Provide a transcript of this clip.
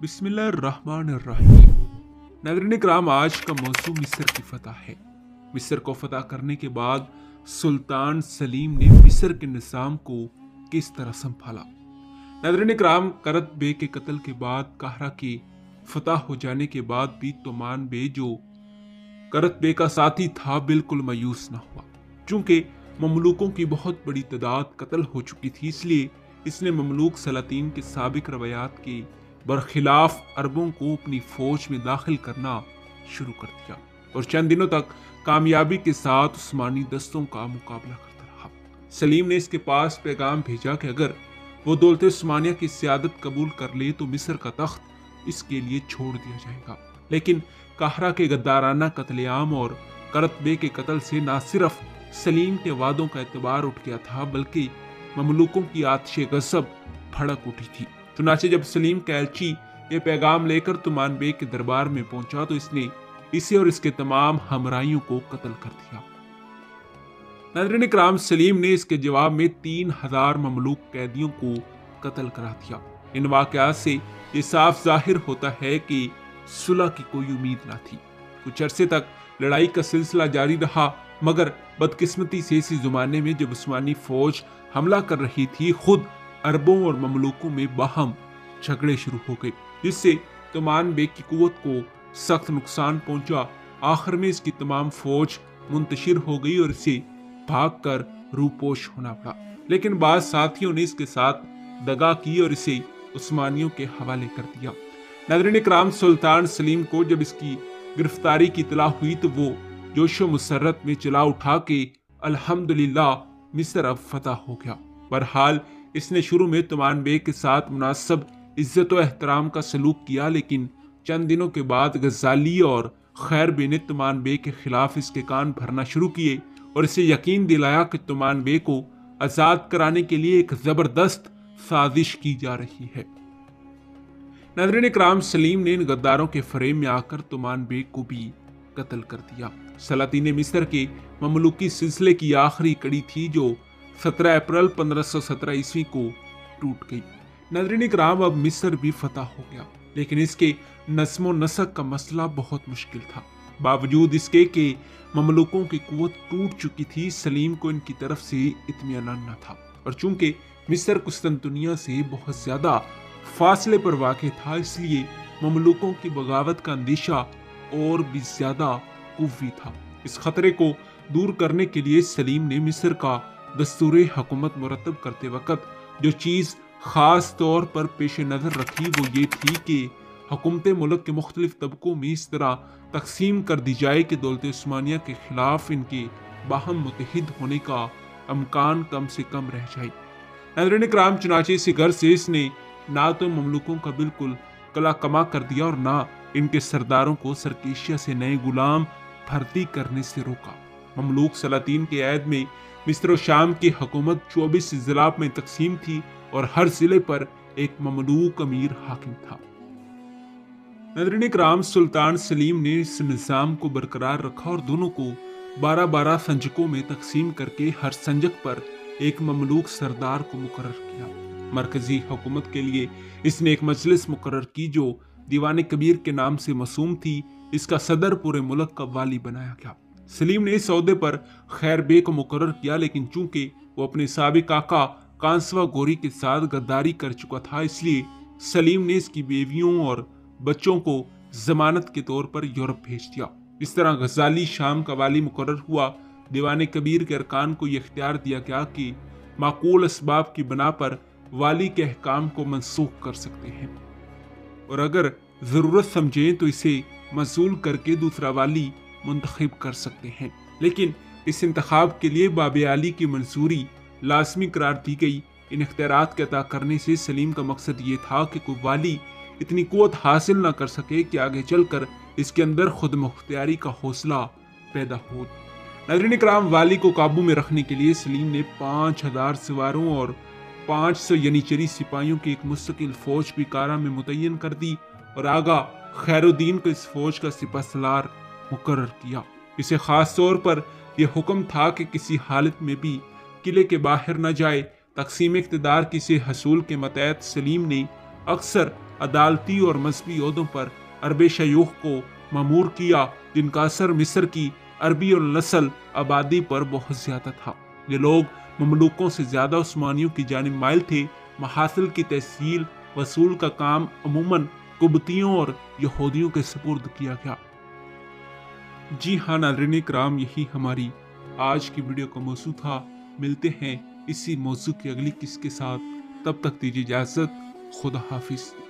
بسم اللہ الرحمن الرحیم۔ ناظرین اکرام، آج کا موضوع مصر کی فتح ہے۔ مصر کو فتح کرنے کے بعد سلطان سلیم نے مصر کے نظام کو کس طرح سنبھالا۔ ناظرین اکرام، کرت بے کے قتل کے بعد قاہرہ کے فتح ہو جانے کے بعد بھی تومان بے جو کرت بے کا ساتھی تھا بالکل مایوس نہ ہوا۔ چونکہ مملوکوں کی بہت بڑی تعداد قتل ہو چکی تھی، اس لیے اس نے مملوک سلاطین کے سابق روایات کے برخلاف عربوں کو اپنی فوج میں داخل کرنا شروع کر دیا اور چند دنوں تک کامیابی کے ساتھ عثمانی دستوں کا مقابلہ کرتا رہا۔ سلیم نے اس کے پاس پیغام بھیجا کہ اگر وہ دولت عثمانیہ کی سیادت قبول کر لے تو مصر کا تخت اس کے لیے چھوڑ دیا جائے گا۔ لیکن قاہرہ کے غدارانہ قتل عام اور کرت بے کے قتل سے نہ صرف سلیم کے وعدوں کا اعتبار اٹھ گیا تھا بلکہ مملوکوں کی آتش غضب بھڑک اٹھی تھی۔ چنانچہ جب سلیم کا ایلچی یہ پیغام لے کر تومان بے کے دربار میں پہنچا تو اس نے اسے اور اس کے تمام ہمراہیوں کو قتل کر دیا۔ ناظرین اکرام، سلیم نے اس کے جواب میں 3000 مملوک قیدیوں کو قتل کرا دیا۔ ان واقعات سے یہ صاف ظاہر ہوتا ہے کہ صلح کی کوئی امید نہ تھی۔ کچھ عرصے تک لڑائی کا سلسلہ جاری رہا، مگر بدقسمتی سے اسی زمانے میں جب عثمانی فوج حملہ کر رہی تھی، خود عربوں اور مملوکوں میں باہم جھگڑے شروع ہو گئے، جس سے تومان بے کی قوت کو سخت نقصان پہنچا۔ آخر میں اس کی تمام فوج منتشر ہو گئی اور اسے بھاگ کر روپوش ہونا پڑا۔ لیکن بعض ساتھیوں نے اس کے ساتھ دغا کی اور اسے عثمانیوں کے حوالے کر دیا۔ ناظرین اکرام، سلطان سلیم کو جب اس کی گرفتاری کی اطلاع ہوئی تو وہ جوش و مسرت میں چلا اٹھا کہ الحمدللہ مصر اب فتح ہو گیا۔ بہرحال اس نے شروع میں تومان بے کے ساتھ مناسب عزت و احترام کا سلوک کیا، لیکن چند دنوں کے بعد غزالی اور خیر بے نے تومان بے کے خلاف اس کے کان بھرنا شروع کیے اور اسے یقین دلایا کہ تومان بے کو آزاد کرانے کے لیے ایک زبردست سازش کی جا رہی ہے۔ ناظرین اکرام، سلیم نے ان غداروں کے فریب میں آ کر تومان بے کو بھی قتل کر دیا۔ سلاطین مصر کے مملوکی سلسلے کی آخری کڑی تھی جو 17 اپریل 1517 عیسوی کو ٹوٹ گئی۔ ناظرین اکرام، اب مصر بھی فتح ہو گیا، لیکن اس کے نظم و نسق کا مسئلہ بہت مشکل تھا۔ باوجود اس کے کہ مملوکوں کی قوت ٹوٹ چکی تھی، سلیم کو ان کی طرف سے اطمینان نہ تھا، اور چونکہ مصر قسطنطنیہ سے بہت زیادہ فاصلے پر واقع تھا، اس لیے مملوکوں کی بغاوت کا اندیشہ اور بھی زیادہ قوی تھا۔ اس خطرے کو دور کرنے کے لیے سلیم نے مصر کا دستور حکومت مرتب کرتے وقت جو چیز خاص طور پر پیش نظر رکھی وہ یہ تھی کہ حکومت ملک کے مختلف طبقوں میں اس طرح تقسیم کر دی جائے کہ دولت عثمانیہ کے خلاف ان کے باہم متحد ہونے کا امکان کم سے کم رہ جائے۔ ناظرین اکرام، چنانچہ اسی غرض سے اس نے نہ تو مملوکوں کا بالکل قلع کما کر دیا اور نہ ان کے سرداروں کو سرکیشیا سے نئے غلام بھرتی کرنے سے روکا۔ مملوک سلاطین کے عہد میں مصر و شام کی حکومت 24 اضلاع میں تقسیم تھی اور ہر ضلع پر ایک مملوک امیر حاکم تھا۔ ناظرین اکرام، سلطان سلیم نے اس نظام کو برقرار رکھا اور دونوں کو 12 سنجقوں میں تقسیم کر کے ہر سنجق پر ایک مملوک سردار کو مقرر کیا۔ مرکزی حکومت کے لیے اس نے ایک مجلس مقرر کی جو دیوان کبیر کے نام سے موسوم تھی۔ اس کا صدر پورے ملک کا والی بنایا گیا۔ سلیم نے اس عہدے پر خیر بے کو مقرر کیا، لیکن چونکہ وہ اپنے سابق آقا کانسوا گوری کے ساتھ غداری کر چکا تھا، اس لیے سلیم نے اس کی بیویوں اور بچوں کو ضمانت کے طور پر یورپ بھیج دیا۔ اس طرح غزالی شام کا والی مقرر ہوا۔ دیوان کبیر کے ارکان کو یہ اختیار دیا گیا کہ معقول اسباب کی بنا پر والی کے احکام کو منسوخ کر سکتے ہیں اور اگر ضرورت سمجھیں تو اسے معزول کر کے دوسرا والی منتخب کر سکتے ہیں، لیکن اس انتخاب کے لیے باب عالی کی منظوری لازمی قرار دی گئی۔ ان اختیارات کے عطا کرنے سے سلیم کا مقصد یہ تھا کہ کوئی والی اتنی قوت حاصل نہ کر سکے کہ آگے چل کر اس کے اندر خود مختاری کا حوصلہ پیدا ہو۔ ناظرین اکرام، والی کو قابو میں رکھنے کے لیے سلیم نے 5000 سواروں اور 500 ینیچری سپاہیوں کی ایک مستقل فوج بھی قاہرہ میں متعین کر دی اور آغا خیر الدین کو اس فوج کا سپہ سالار مقرر کیا۔ اسے خاص طور پر یہ حکم تھا کہ کسی حالت میں بھی قلعے کے باہر نہ جائے۔ تقسیم اقتدار کی سے حصول کے متحد سلیم نے اکثر عدالتی اور مذہبی عہدوں پر عرب شیوخ کو مامور کیا، جن کا اثر مصر کی عربی اور نسل آبادی پر بہت زیادہ تھا۔ یہ لوگ مملوکوں سے زیادہ عثمانیوں کی جانب مائل تھے۔ محاصل کی تحصیل وصول کا کام عموماً قبطیوں اور یہودیوں کے سپرد کیا گیا۔ جی ہاں ناظرین کرام، یہی ہماری آج کی ویڈیو کا موضوع تھا۔ ملتے ہیں اسی موضوع کی اگلی قسط کے ساتھ، تب تک دیجیے اجازت۔ خدا حافظ۔